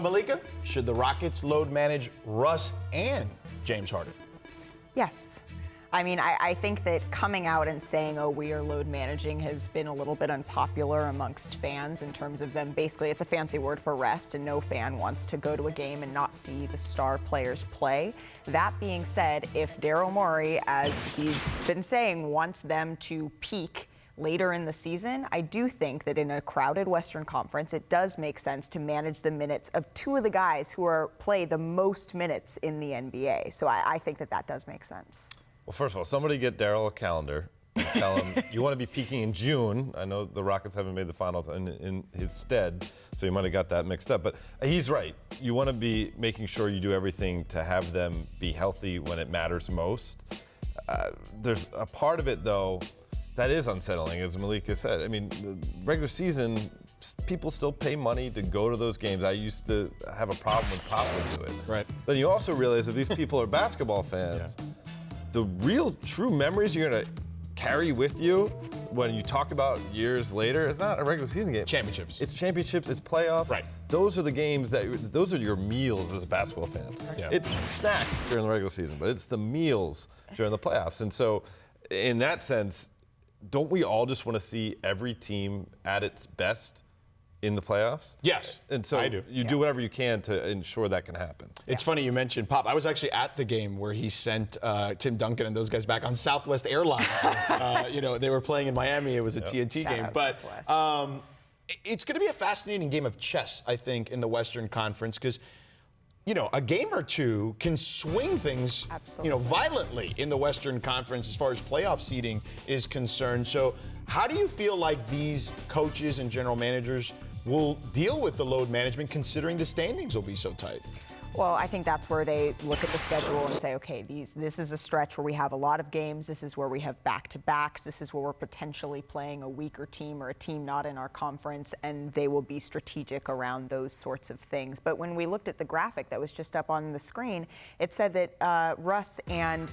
Malika, should the Rockets load manage Russ and James Harden? Yes. I mean, I think that coming out and saying, oh, we are load managing has been a little bit unpopular amongst fans in terms of them. Basically, it's a fancy word for rest, and no fan wants to go to a game and not see the star players play. That being said, if Daryl Morey, as he's been saying, wants them to peak later in the season, I do think that in a crowded Western Conference, it does make sense to manage the minutes of two of the guys who play the most minutes in the NBA. So I think that does make sense. Well, first of all, somebody get Daryl a calendar and tell him you want to be peaking in June. I know the Rockets haven't made the finals in his stead, so you might have got that mixed up. But he's right. You want to be making sure you do everything to have them be healthy when it matters most. There's a part of it, though, that is unsettling, as Malika said. I mean, the regular season, people still pay money to go to those games. I used to have a problem when Pop would do it. Right. Then you also realize if these people are basketball fans, the real true memories you're going to carry with you when you talk about years later, it's not a regular season game. Championships. It's championships, it's playoffs. Right. Those are the games those are your meals as a basketball fan. Yeah. It's snacks during the regular season, but it's the meals during the playoffs. And so in that sense, don't we all just want to see every team at its best in the playoffs? Yes, and so I do. You do whatever you can to ensure that can happen. It's funny you mentioned Pop. I was actually at the game where he sent Tim Duncan and those guys back on Southwest Airlines. They were playing in Miami. It was a TNT game. But it's going to be a fascinating game of chess, I think, in the Western Conference because a game or two can swing things, violently in the Western Conference as far as playoff seeding is concerned. So how do you feel like these coaches and general managers will deal with the load management considering the standings will be so tight? Well, I think that's where they look at the schedule and say, okay, this is a stretch where we have a lot of games. This is where we have back-to-backs. This is where we're potentially playing a weaker team or a team not in our conference, and they will be strategic around those sorts of things. But when we looked at the graphic that was just up on the screen, it said that Russ and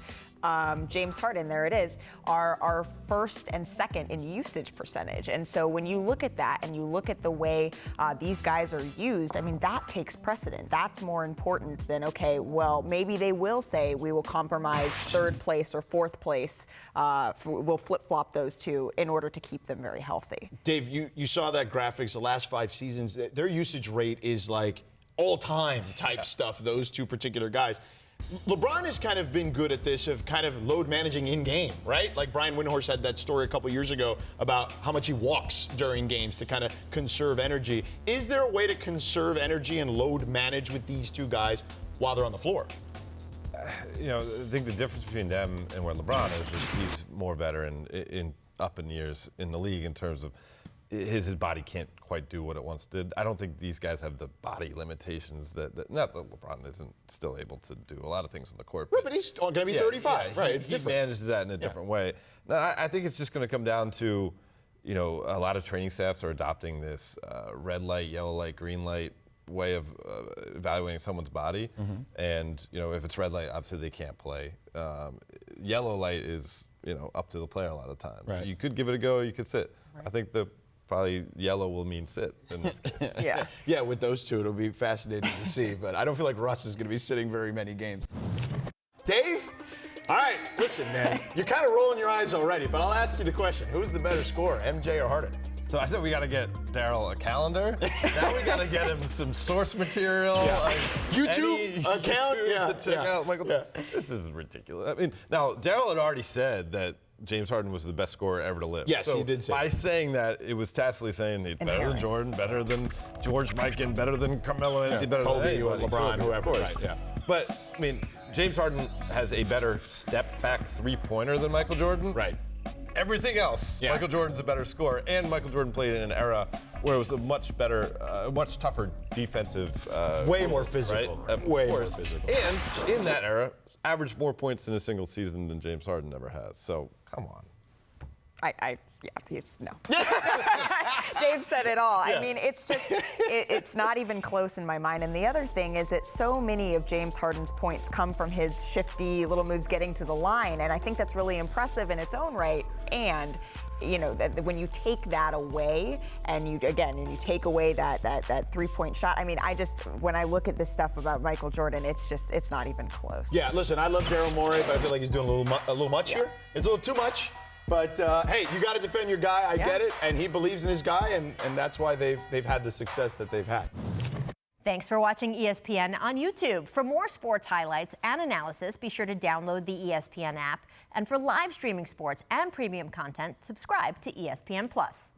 James Harden, there it is, are first and second in usage percentage. And so when you look at that and you look at the way these guys are used, I mean, that takes precedent. That's more important than, okay, well, maybe they will say we will compromise third place or fourth place. We'll flip-flop those two in order to keep them very healthy. Dave, you saw that graphics the last 5 seasons. Their usage rate is like all-time type stuff, those two particular guys. LeBron has kind of been good at this, of kind of load managing in game, right? Like Brian Windhorst had that story a couple years ago about how much he walks during games to kind of conserve energy. Is there a way to conserve energy and load manage with these two guys while they're on the floor? I think the difference between them and where LeBron is he's more veteran in up in years in the league in terms of his body can't quite do what it once did. I don't think these guys have the body limitations that not that LeBron isn't still able to do a lot of things on the court. Right, but he's going to be 35, right? It's different. He manages that in a different way. Now, I think it's just going to come down to, a lot of training staffs are adopting this red light, yellow light, green light way of evaluating someone's body. Mm-hmm. And, if it's red light, obviously they can't play. Yellow light is, up to the player a lot of times. Right. You could give it a go, you could sit. Right. I think probably yellow will mean sit in this case. Yeah, with those two, it'll be fascinating to see. But I don't feel like Russ is going to be sitting very many games. Dave? All right, listen, man. You're kind of rolling your eyes already, but I'll ask you the question. Who's the better scorer, MJ or Harden? So I said we got to get Daryl a calendar. Now we got to get him some source material. YouTube account. Check out Michael. Yeah. This is ridiculous. I mean, now Daryl had already said that James Harden was the best scorer ever to live. Yes, so he did say by that. Saying that, it was tacitly saying he's better than Jordan, better than George Mikan, better than Carmelo, better Kobe, than anybody. LeBron, whoever. Right, yeah. But, I mean, James Harden has a better step-back three-pointer than Michael Jordan. Right. Everything else, Michael Jordan's a better scorer, and Michael Jordan played in an era where it was a much better, much tougher defensive. Way more physical. Right? Way more physical. And in that era, averaged more points in a single season than James Harden ever has. So, come on. No. Dave said it all. I mean, it's just, it's not even close in my mind. And the other thing is that so many of James Harden's points come from his shifty little moves getting to the line. And I think that's really impressive in its own right. And you know, that when you take that away and you take away that 3-point shot, I mean, when I look at this stuff about Michael Jordan, it's not even close. Yeah, listen, I love Daryl Morey, but I feel like he's doing a little much here. It's a little too much. But hey, you got to defend your guy. I get it, and he believes in his guy, and that's why they've had the success that they've had. Thanks for watching ESPN on YouTube. For more sports highlights and analysis, be sure to download the ESPN app. And for live streaming sports and premium content, subscribe to ESPN+.